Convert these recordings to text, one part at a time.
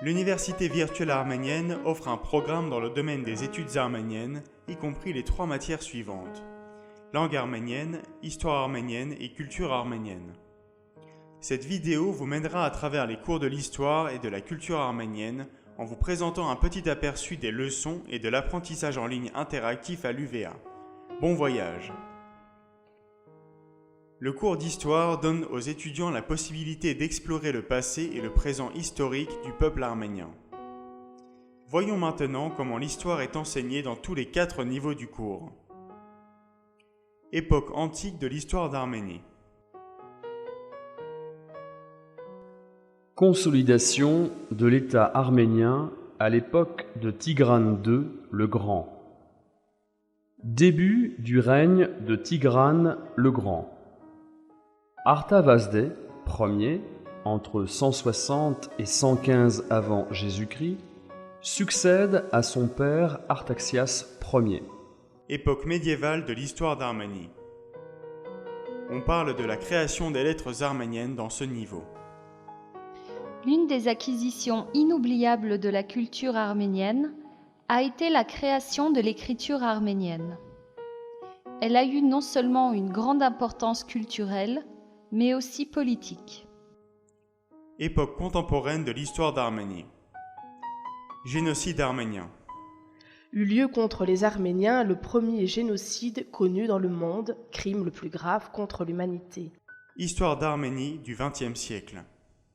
L'Université virtuelle arménienne offre un programme dans le domaine des études arméniennes, y compris les 3 matières suivantes: langue arménienne, histoire arménienne et culture arménienne. Cette vidéo vous mènera à travers les cours de l'histoire et de la culture arménienne en vous présentant un petit aperçu des leçons et de l'apprentissage en ligne interactif à l'UVA. Bon voyage! Le cours d'histoire donne aux étudiants la possibilité d'explorer le passé et le présent historique du peuple arménien. Voyons maintenant comment l'histoire est enseignée dans tous les 4 niveaux du cours. Époque antique de l'histoire d'Arménie. Consolidation de l'État arménien à l'époque de Tigrane II le Grand. Début du règne de Tigrane le Grand. Artavasde Ier, entre 160 et 115 avant Jésus-Christ, succède à son père Artaxias Ier. Époque médiévale de l'histoire d'Arménie. On parle de la création des lettres arméniennes dans ce niveau. L'une des acquisitions inoubliables de la culture arménienne a été la création de l'écriture arménienne. Elle a eu non seulement une grande importance culturelle, mais aussi politique. Époque contemporaine de l'histoire d'Arménie. Génocide arménien. Eut lieu contre les Arméniens le premier génocide connu dans le monde, crime le plus grave contre l'humanité. Histoire d'Arménie du XXe siècle.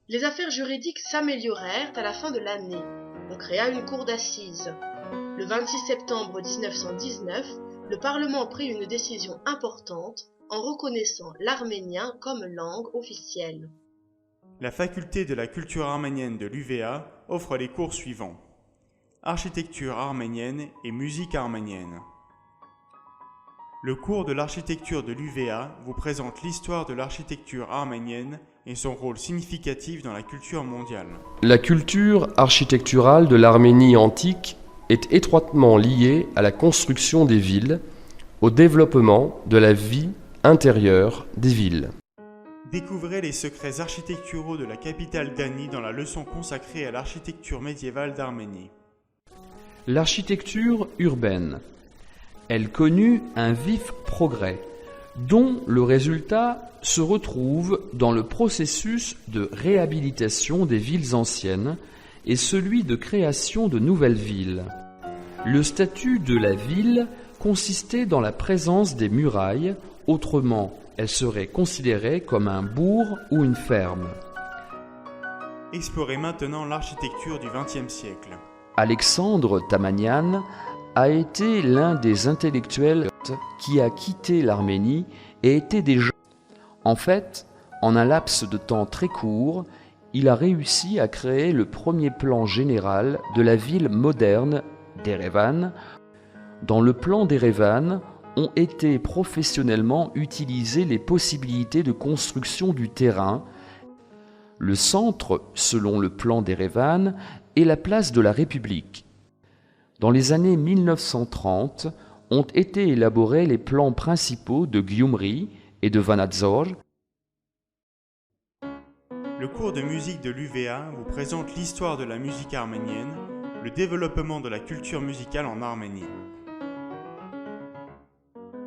Les affaires juridiques s'améliorèrent à la fin de l'année. On créa une cour d'assises. Le 26 septembre 1919, le Parlement prit une décision importante en reconnaissant l'arménien comme langue officielle. La faculté de la culture arménienne de l'UVA offre les cours suivants: architecture arménienne et musique arménienne. Le cours de l'architecture de l'UVA vous présente l'histoire de l'architecture arménienne et son rôle significatif dans la culture mondiale. La culture architecturale de l'Arménie antique est étroitement liée à la construction des villes, au développement de la vie intérieure des villes. Découvrez les secrets architecturaux de la capitale d'Ani dans la leçon consacrée à l'architecture médiévale d'Arménie. L'architecture urbaine. Elle connut un vif progrès, dont le résultat se retrouve dans le processus de réhabilitation des villes anciennes et celui de création de nouvelles villes. Le statut de la ville consistait dans la présence des murailles, autrement elle serait considérée comme un bourg ou une ferme. Explorez maintenant l'architecture du XXe siècle. Alexandre Tamanian a été l'un des intellectuels qui a quitté l'Arménie et était déjà... En fait, en un laps de temps très court, il a réussi à créer le premier plan général de la ville moderne d'Erevan. Dans le plan d'Erevan ont été professionnellement utilisées les possibilités de construction du terrain. Le centre, selon le plan d'Erevan, est la place de la République. Dans les années 1930, ont été élaborés les plans principaux de Gyumri et de Vanadzor. Le cours de musique de l'UVA vous présente l'histoire de la musique arménienne, le développement de la culture musicale en Arménie.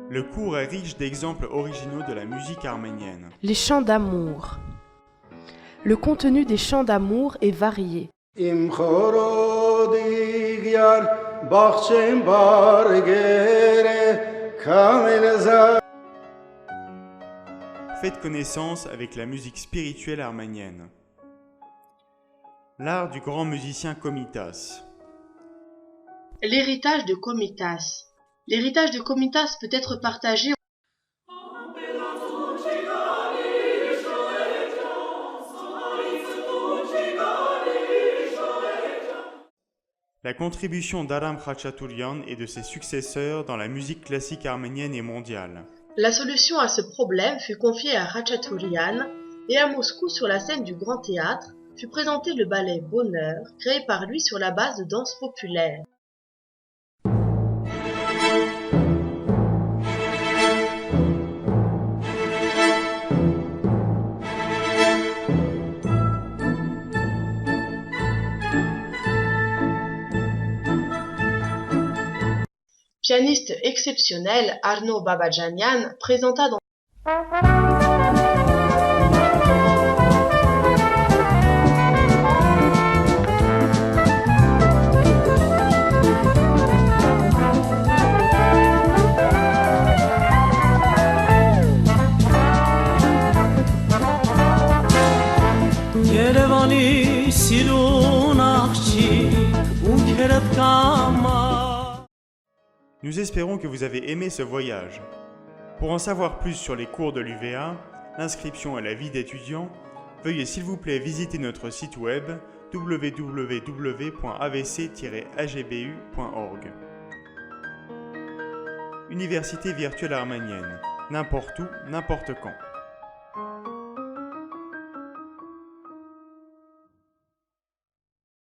Le cours est riche d'exemples originaux de la musique arménienne. Les chants d'amour. Le contenu des chants d'amour est varié. Faites connaissance avec la musique spirituelle arménienne. L'art du grand musicien Komitas. L'héritage de Komitas. L'héritage de Komitas peut être partagé. La contribution d'Aram Khachaturian et de ses successeurs dans la musique classique arménienne et mondiale. La solution à ce problème fut confiée à Khachaturian et à Moscou, sur la scène du Grand Théâtre, fut présenté le ballet Bonheur, créé par lui sur la base de danse populaire. Pianiste exceptionnel, Arno Babadjanian présenta dans Nous espérons que vous avez aimé ce voyage. Pour en savoir plus sur les cours de l'UVA, l'inscription à la vie d'étudiant, veuillez s'il vous plaît visiter notre site web www.avc-agbu.org. Université virtuelle arménienne, n'importe où, n'importe quand.